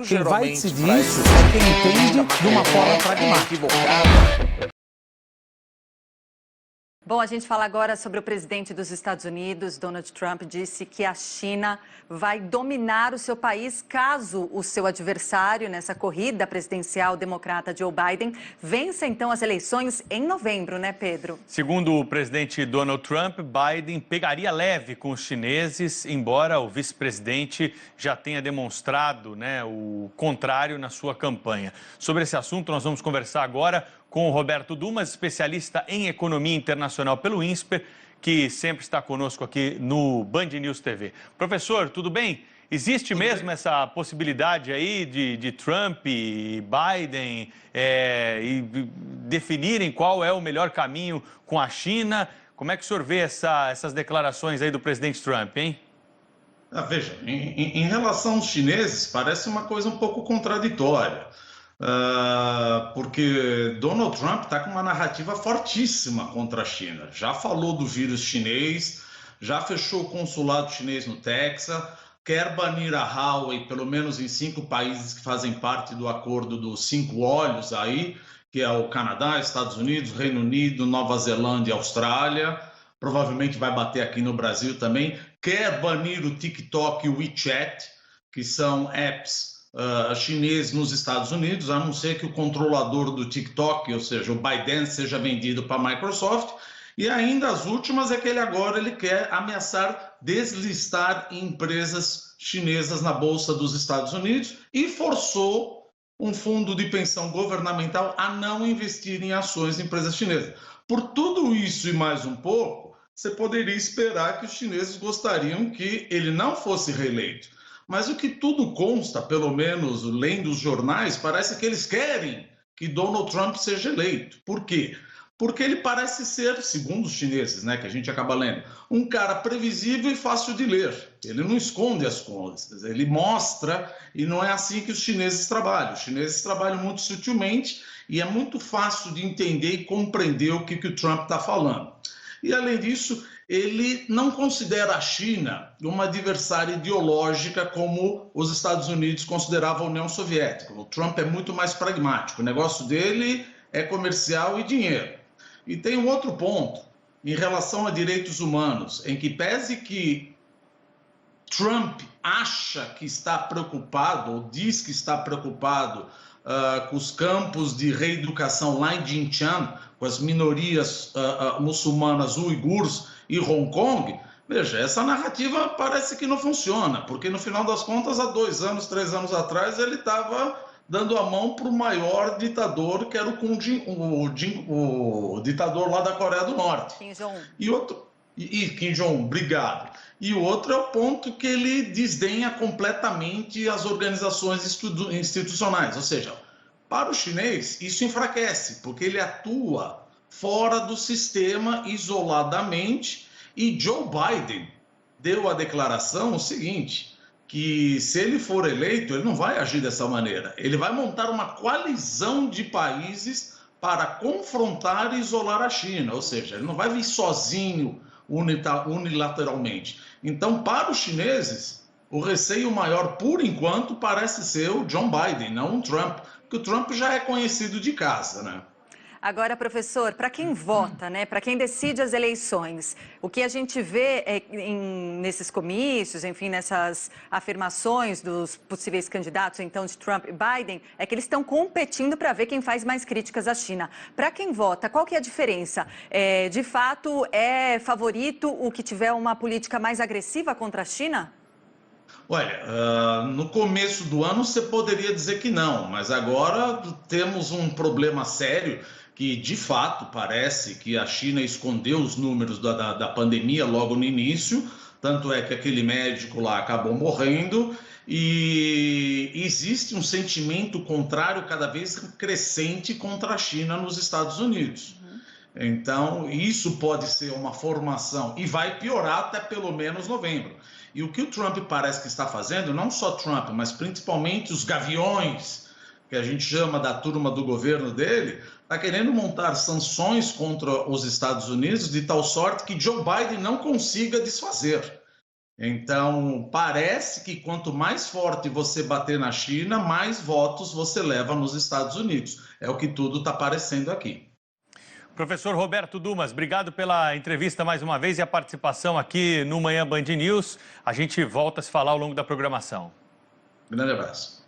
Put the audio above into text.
Quem vai decidir isso é quem entende de uma forma pragmática. Bom, a gente fala agora sobre o presidente dos Estados Unidos. Donald Trump disse que a China vai dominar o seu país caso o seu adversário nessa corrida presidencial democrata Joe Biden vença então as eleições em novembro, né, Pedro? Segundo o presidente Donald Trump, Biden pegaria leve com os chineses, embora o vice-presidente já tenha demonstrado, o contrário na sua campanha. Sobre esse assunto, nós vamos conversar agora com o Roberto Dumas, especialista em economia internacional pelo INSPER, que sempre está conosco aqui no Band News TV. Professor, tudo bem? Existe mesmo essa possibilidade aí de Trump e Biden e definirem qual é o melhor caminho com a China? Como é que o senhor vê essas declarações aí do presidente Trump, hein? Veja, em relação aos chineses, parece uma coisa um pouco contraditória. Porque Donald Trump está com uma narrativa fortíssima contra a China. Já falou do vírus chinês, já fechou o consulado chinês no Texas, quer banir a Huawei, pelo menos em 5 países que fazem parte do acordo dos 5 olhos aí, que é o Canadá, Estados Unidos, Reino Unido, Nova Zelândia e Austrália. Provavelmente vai bater aqui no Brasil também. Quer banir o TikTok e o WeChat, que são apps chinês nos Estados Unidos, a não ser que o controlador do TikTok, ou seja, o ByteDance, seja vendido para a Microsoft. E ainda as últimas é que ele quer ameaçar deslistar empresas chinesas na Bolsa dos Estados Unidos e forçou um fundo de pensão governamental a não investir em ações de empresas chinesas. Por tudo isso e mais um pouco, você poderia esperar que os chineses gostariam que ele não fosse reeleito. Mas o que tudo consta, pelo menos lendo os jornais, parece que eles querem que Donald Trump seja eleito. Por quê? Porque ele parece ser, segundo os chineses, que a gente acaba lendo, um cara previsível e fácil de ler. Ele não esconde as coisas, ele mostra, e não é assim que os chineses trabalham. Os chineses trabalham muito sutilmente e é muito fácil de entender e compreender o que o Trump está falando. E, além disso, ele não considera a China uma adversária ideológica como os Estados Unidos consideravam a União Soviética. O Trump é muito mais pragmático. O negócio dele é comercial e dinheiro. E tem um outro ponto em relação a direitos humanos, em que pese que Trump acha que está preocupado, ou diz que está preocupado com os campos de reeducação lá em Xinjiang, com as minorias muçulmanas uigures e Hong Kong, veja, essa narrativa parece que não funciona, porque no final das contas, há 2 anos, 3 anos atrás, ele estava dando a mão para o maior ditador, que era o ditador lá da Coreia do Norte. Kim Jong-un. E Kim Jong-un, obrigado. E o outro é o ponto que ele desdenha completamente as organizações institucionais. Ou seja, para o chinês, isso enfraquece, porque ele atua fora do sistema isoladamente. E Joe Biden deu a declaração o seguinte, que se ele for eleito, ele não vai agir dessa maneira. Ele vai montar uma coalizão de países para confrontar e isolar a China. Ou seja, ele não vai vir sozinho, unilateralmente. Então, para os chineses, o receio maior, por enquanto, parece ser o Joe Biden, não o Trump, porque o Trump já é conhecido de casa, né? Agora, professor, para quem vota, para quem decide as eleições, o que a gente vê nesses comícios, enfim, nessas afirmações dos possíveis candidatos, então, de Trump e Biden, é que eles estão competindo para ver quem faz mais críticas à China. Para quem vota, qual que é a diferença? De fato, é favorito o que tiver uma política mais agressiva contra a China? Olha, no começo do ano você poderia dizer que não, mas agora temos um problema sério que, de fato, parece que a China escondeu os números da pandemia logo no início, tanto é que aquele médico lá acabou morrendo, e existe um sentimento contrário cada vez crescente contra a China nos Estados Unidos. Então, isso pode ser uma formação, e vai piorar até pelo menos novembro. E o que o Trump parece que está fazendo, não só Trump, mas principalmente os gaviões, que a gente chama da turma do governo dele, está querendo montar sanções contra os Estados Unidos de tal sorte que Joe Biden não consiga desfazer. Então, parece que quanto mais forte você bater na China, mais votos você leva nos Estados Unidos. É o que tudo está parecendo aqui. Professor Roberto Dumas, obrigado pela entrevista mais uma vez e a participação aqui no Manhã Band News. A gente volta a se falar ao longo da programação. Grande abraço.